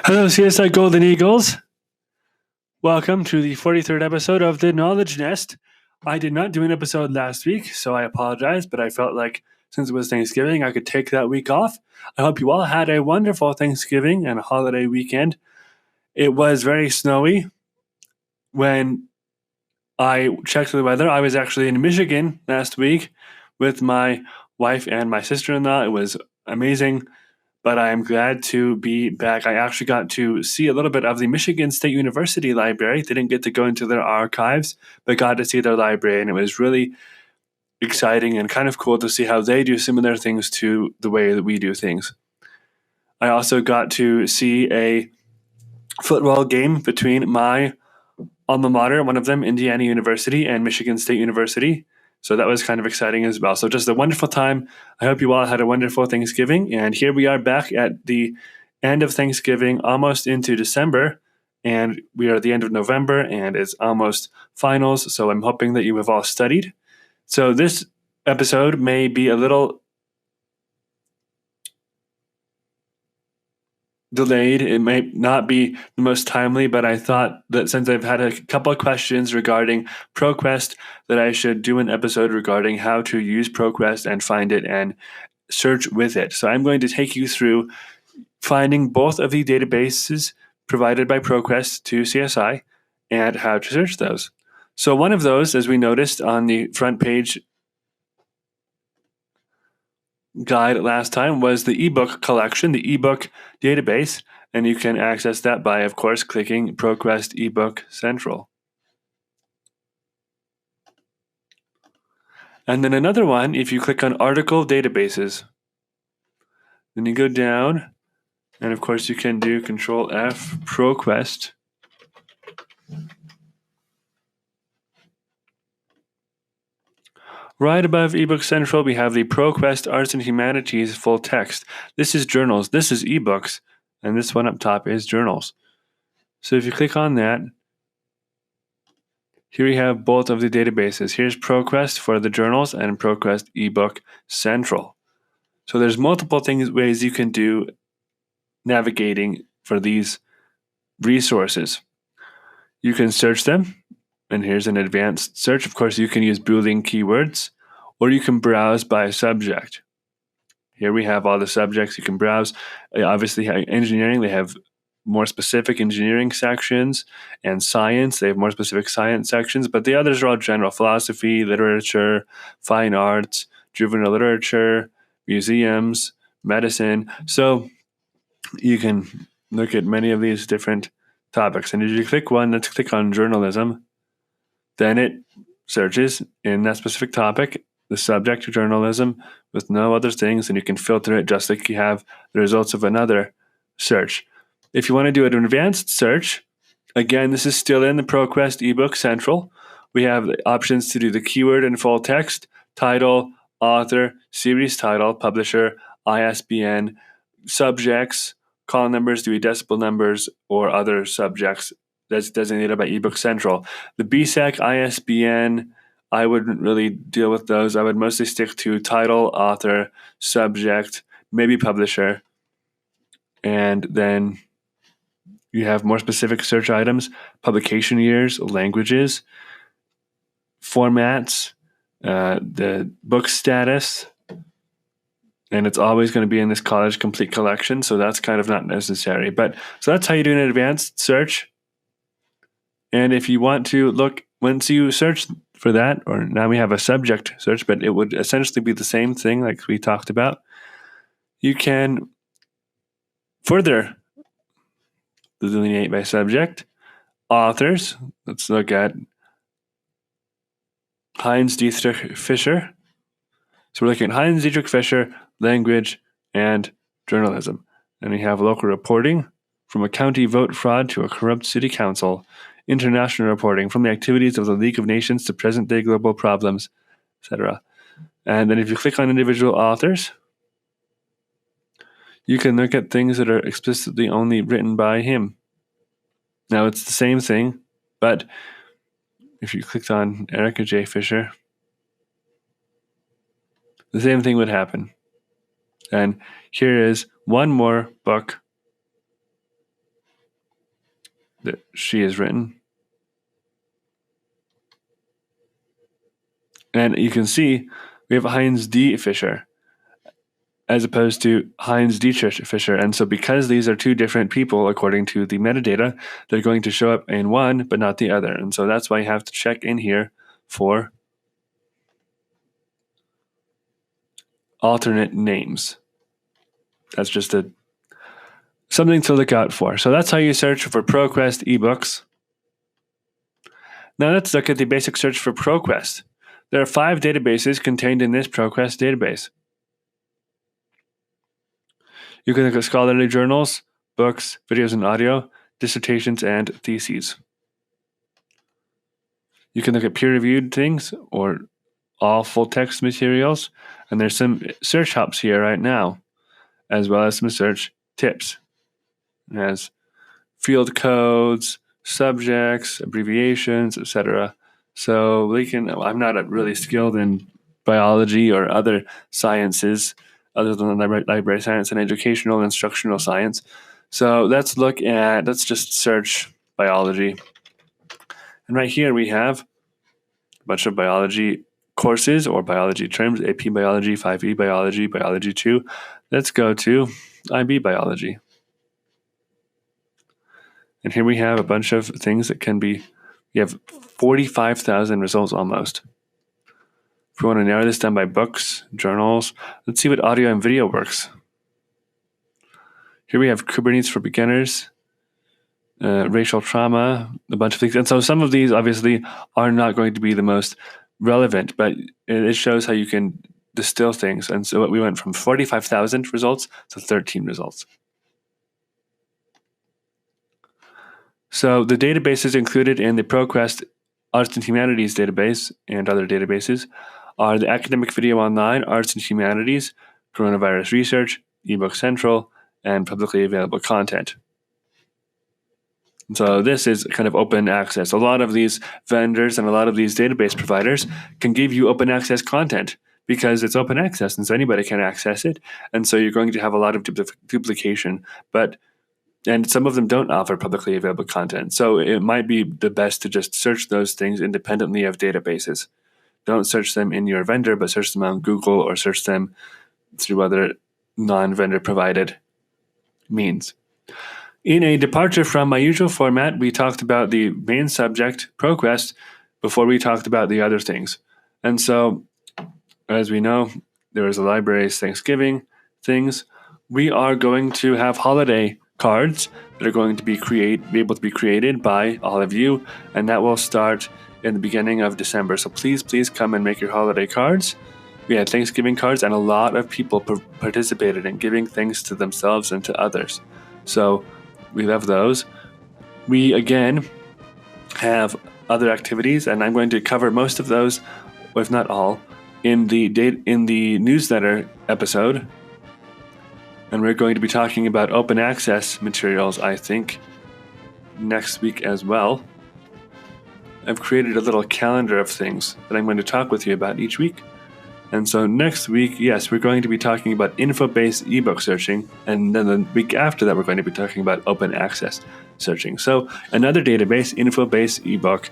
Hello, CSI Golden Eagles. Welcome to the 43rd episode of The Knowledge Nest. I did not do an episode last week, so I apologize, but I felt like since it was Thanksgiving, I could take that week off. I hope you all had a wonderful Thanksgiving and a holiday weekend. It was very snowy. When I checked the weather, I was actually in Michigan last week with my wife and my sister-in-law. It was amazing. But I am glad to be back. I actually got to see a little bit of the Michigan State University library. Didn't get to go into their archives, but got to see their library, and it was really exciting and kind of cool to see how they do similar things to the way that we do things. I also got to see a football game between my alma mater, one of them, Indiana University, and Michigan State University. So that was kind of exciting as well. So just a wonderful time. I hope you all had a wonderful Thanksgiving. And here we are back at the end of Thanksgiving, almost into December. And we are at the end of November, and it's almost finals. So I'm hoping that you have all studied. So this episode may be a little delayed. It may not be the most timely, but I thought that since I've had a couple of questions regarding ProQuest, that I should do an episode regarding how to use ProQuest and find it and search with it. So I'm going to take you through finding both of the databases provided by ProQuest to CSI and how to search those. So one of those, as we noticed on the front page guide last time, was the ebook collection, the ebook database, and you can access that by, of course, clicking ProQuest eBook Central. And then another one, if you click on article databases, then you go down, and of course you can do Control F, ProQuest. Right above eBook Central, we have the ProQuest Arts and Humanities full text. This is journals, this is ebooks, and this one up top is journals. So if you click on that, here we have both of the databases. Here's ProQuest for the journals and ProQuest eBook Central. So there's multiple ways you can do navigating for these resources. You can search them. And here's an advanced search. Of course, you can use Boolean keywords, or you can browse by subject. Here we have all the subjects you can browse. Obviously, engineering, they have more specific engineering sections, and science, they have more specific science sections, but the others are all general: philosophy, literature, fine arts, juvenile literature, museums, medicine. So you can look at many of these different topics. And if you click one, let's click on journalism. Then it searches in that specific topic, the subject of journalism, with no other things, and you can filter it just like you have the results of another search. If you want to do an advanced search, again, this is still in the ProQuest eBook Central. We have the options to do the keyword and full text, title, author, series title, publisher, ISBN, subjects, call numbers, Dewey Decimal numbers, or other subjects that's designated by eBook Central. The BSEC, ISBN, I wouldn't really deal with those. I would mostly stick to title, author, subject, maybe publisher. And then you have more specific search items: publication years, languages, formats, the book status, and it's always going to be in this college complete collection, so that's kind of not necessary. But so that's how you do an advanced search. And if you want to look, once you search for that, or now we have a subject search, but it would essentially be the same thing like we talked about, you can further delineate by subject. Authors, let's look at Heinz Dietrich Fischer. So we're looking at Heinz Dietrich Fischer, language, and journalism. And we have local reporting, from a county vote fraud to a corrupt city council. International reporting, from the activities of the League of Nations to present-day global problems, etc. And then if you click on individual authors, you can look at things that are explicitly only written by him. Now, it's the same thing, but if you clicked on Erica J. Fisher, the same thing would happen. And here is one more book that she has written. And you can see we have Heinz D. Fisher as opposed to Heinz Dietrich Fisher. And so because these are two different people, according to the metadata, they're going to show up in one, but not the other. And so that's why you have to check in here for alternate names. That's just something to look out for. So that's how you search for ProQuest ebooks. Now let's look at the basic search for ProQuest. There are 5 databases contained in this ProQuest database. You can look at scholarly journals, books, videos and audio, dissertations, and theses. You can look at peer-reviewed things or all full-text materials, and there's some search helps here right now, as well as some search tips. It has field codes, subjects, abbreviations, etc. So I'm not really skilled in biology or other sciences other than library science and educational and instructional science. So let's just search biology. And right here we have a bunch of biology courses or biology terms: AP Biology, 5E Biology, Biology 2. Let's go to IB Biology. And here we have a bunch of things that can be, we have 45,000 results almost. If we want to narrow this down by books, journals, let's see what audio and video works. Here we have Kubernetes for beginners, racial trauma, a bunch of things. And so some of these obviously are not going to be the most relevant, but it shows how you can distill things. And so we went from 45,000 results to 13 results. So the databases included in the ProQuest Arts and Humanities database and other databases are the Academic Video Online, Arts and Humanities, Coronavirus Research, eBook Central, and publicly available content. So this is kind of open access. A lot of these vendors and a lot of these database providers can give you open access content because it's open access and so anybody can access it. And so you're going to have a lot of duplication, and some of them don't offer publicly available content. So it might be the best to just search those things independently of databases. Don't search them in your vendor, but search them on Google or search them through other non-vendor provided means. In a departure from my usual format, we talked about the main subject, ProQuest, before we talked about the other things. And so, as we know, there is a library's Thanksgiving things. We are going to have holiday cards that are going to be able to be created by all of you, and that will start in the beginning of December. So please come and make your holiday cards. We had Thanksgiving cards, and a lot of people participated in giving things to themselves and to others. So we love those. We again have other activities, and I'm going to cover most of those, if not all, in the newsletter episode. And we're going to be talking about open access materials, I think, next week as well. I've created a little calendar of things that I'm going to talk with you about each week. And so next week, yes, we're going to be talking about info-based ebook searching. And then the week after that, we're going to be talking about open access searching. So another database, info-based ebook,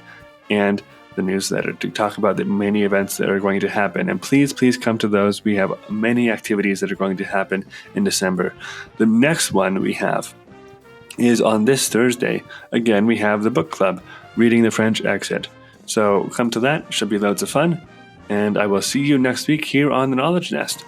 and the newsletter to talk about the many events that are going to happen. And please come to those. We have many activities that are going to happen in December. The next one we have is on this Thursday. Again, we have the book club, Reading the French Exit. So come to that. Should be loads of fun. And I will see you next week here on the Knowledge Nest.